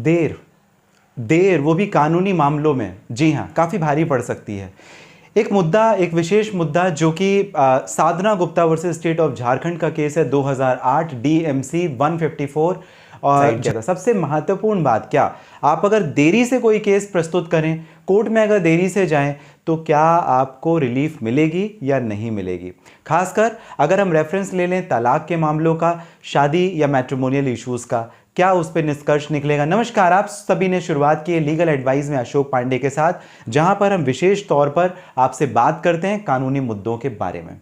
देर, देर वो भी कानूनी मामलों में, जी हाँ, काफ़ी भारी पड़ सकती है। एक मुद्दा, एक विशेष मुद्दा जो कि Sadhana Gupta versus state of Jharkhand का केस है 2008 DMC 154 और किया था। सबसे महत्वपूर्ण बात क्या, आप अगर देरी से कोई केस प्रस्तुत करें, कोर्ट में अगर देरी से जाएं, तो क्या आपको रिलीफ मिलेगी या नहीं मिलेगी। खासकर अगर हम रेफरेंस ले लें तलाक के मामलों का, शादी या मैट्रिमोनियल इश्यूज़ का, क्या उस पर निष्कर्ष निकलेगा। नमस्कार, आप सभी ने शुरुआत की है लीगल एडवाइस में अशोक पांडे के साथ, जहां पर हम विशेष तौर पर आपसे बात करते हैं कानूनी मुद्दों के बारे में।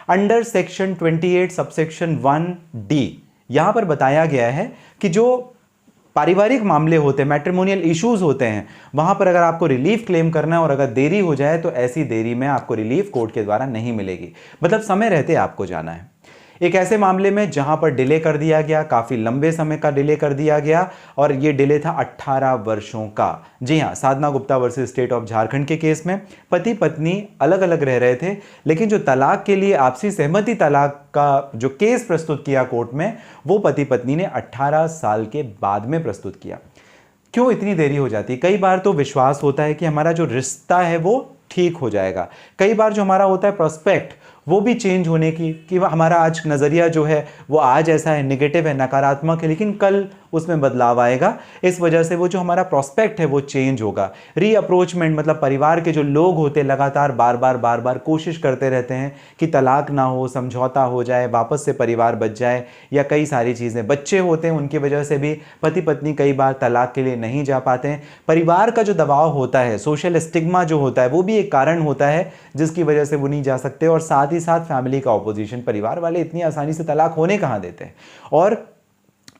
अंडर सेक्शन 28 सबसेक्शन 1D यहां पर बताया गया है कि जो पारिवारिक मामले होते हैं, मैट्रिमोनियल इश्यूज होते हैं, वहां पर अगर आपको रिलीफ क्लेम करना है और अगर देरी हो जाए तो ऐसी देरी में आपको रिलीफ कोर्ट के द्वारा नहीं मिलेगी। मतलब समय रहते आपको जाना है। एक ऐसे मामले में जहां पर डिले कर दिया गया, काफ़ी लंबे समय का डिले कर दिया गया और ये डिले था 18 वर्षों का। जी हां, Sadhana Gupta versus state of Jharkhand के केस में पति पत्नी अलग अलग रह रहे थे, लेकिन जो तलाक के लिए आपसी सहमति तलाक का जो केस प्रस्तुत किया कोर्ट में, वो पति पत्नी ने 18 साल के बाद में प्रस्तुत किया। क्यों इतनी देरी हो जाती है? कई बार तो विश्वास होता है कि हमारा जो रिश्ता है वो ठीक हो जाएगा, कई बार जो हमारा होता है प्रोस्पेक्ट वो भी चेंज होने की, कि हमारा आज नज़रिया जो है वो आज ऐसा है, नेगेटिव है, नकारात्मक है, लेकिन कल उसमें बदलाव आएगा। इस वजह से वो जो हमारा प्रोस्पेक्ट है वो चेंज होगा। रीअप्रोचमेंट मतलब परिवार के जो लोग होते हैं लगातार बार बार कोशिश करते रहते हैं कि तलाक ना हो, समझौता हो जाए, वापस से परिवार बच जाए, या कई सारी चीज़ें। बच्चे होते हैं, उनकी वजह से भी पति पत्नी कई बार तलाक के लिए नहीं जा पाते हैं। परिवार का जो दबाव होता है, सोशल स्टिग्मा जो होता है, वो भी एक कारण होता है जिसकी वजह से वो नहीं जा सकते। और साथ ही साथ फैमिली का ऑपोजिशन, परिवार वाले इतनी आसानी से तलाक होने कहाँ देते हैं। और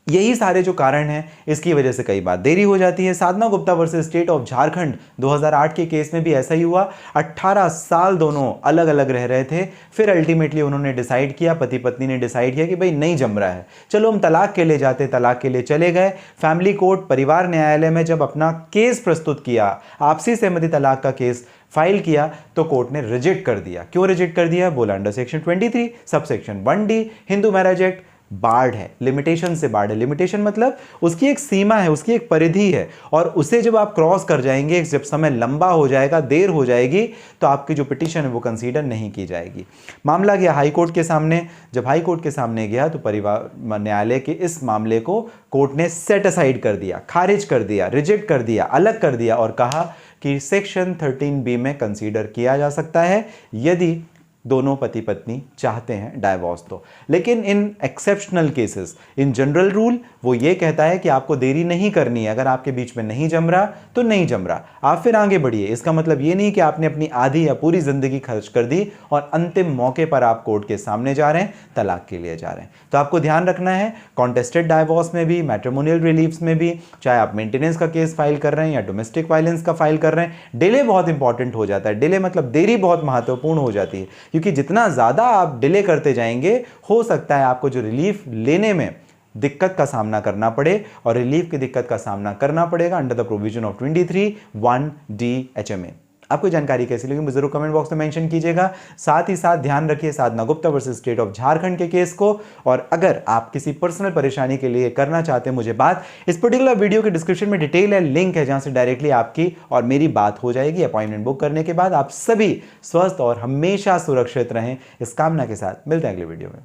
यही सारे जो कारण हैं, इसकी वजह से कई बार देरी हो जाती है। Sadhana Gupta versus state of Jharkhand 2008 के केस में भी ऐसा ही हुआ। 18 साल दोनों अलग अलग रह रहे थे, फिर अल्टीमेटली उन्होंने डिसाइड किया, पति पत्नी ने डिसाइड किया कि भाई नहीं जम रहा है, चलो हम तलाक के लिए जाते। तलाक के लिए चले गए। फैमिली कोर्ट, परिवार न्यायालय में जब अपना केस प्रस्तुत किया, आपसी सहमति तलाक का केस फाइल किया, तो कोर्ट ने रिजेक्ट कर दिया। क्यों रिजेक्ट कर दिया? बोला under section 23 subsection 1D Hindu marriage act barred है, लिमिटेशन से बार्ड है। लिमिटेशन मतलब उसकी एक सीमा है, उसकी एक परिधि है, और उसे जब आप क्रॉस कर जाएंगे, जब समय लंबा हो जाएगा, देर हो जाएगी, तो आपकी जो पिटीशन है वो कंसीडर नहीं की जाएगी। मामला गया हाई कोर्ट के सामने। जब हाई कोर्ट के सामने गया तो परिवार न्यायालय के इस मामले को कोर्ट ने सेट असाइड कर दिया, खारिज कर दिया, रिजेक्ट कर दिया, अलग कर दिया, और कहा कि सेक्शन 13B में कंसीडर किया जा सकता है यदि दोनों पति पत्नी चाहते हैं डाइवोर्स तो। लेकिन इन exceptional cases, in general rule वो ये कहता है कि आपको देरी नहीं करनी है। अगर आपके बीच में नहीं जम रहा तो नहीं जम रहा, आप फिर आगे बढ़िए। इसका मतलब ये नहीं कि आपने अपनी आधी या पूरी जिंदगी खर्च कर दी और अंतिम मौके पर आप कोर्ट के सामने जा रहे हैं, तलाक के लिए जा रहे हैं। तो आपको ध्यान रखना है, कॉन्टेस्टेड डाइवोर्स में भी, मैट्रिमोनियल रिलीफ्स में भी, चाहे आप मेंटेनेंस का केस फाइल कर रहे हैं या डोमेस्टिक वायलेंस का फाइल कर रहे हैं, डिले बहुत इंपॉर्टेंट हो जाता है। डिले मतलब देरी बहुत महत्वपूर्ण हो जाती है, क्योंकि जितना ज़्यादा आप डिले करते जाएंगे, हो सकता है आपको जो रिलीफ लेने में दिक्कत का सामना करना पड़े, और रिलीफ की दिक्कत का सामना करना पड़ेगा under the provision of 23(1)D HMA। आपको जानकारी कैसी लगी मुझे जरूर कमेंट बॉक्स में मेंशन कीजिएगा। साथ ही साथ ध्यान रखिए Sadhana Gupta versus state of Jharkhand के केस को। और अगर आप किसी पर्सनल परेशानी के लिए करना चाहते हैं मुझे बात, इस पर्टिकुलर वीडियो के डिस्क्रिप्शन में डिटेल है, लिंक है, जहां से डायरेक्टली आपकी और मेरी बात हो जाएगी। अपॉइंटमेंट बुक करने के बाद आप सभी स्वस्थ और हमेशा सुरक्षित रहें, इस कामना के साथ मिलते हैं अगले वीडियो में।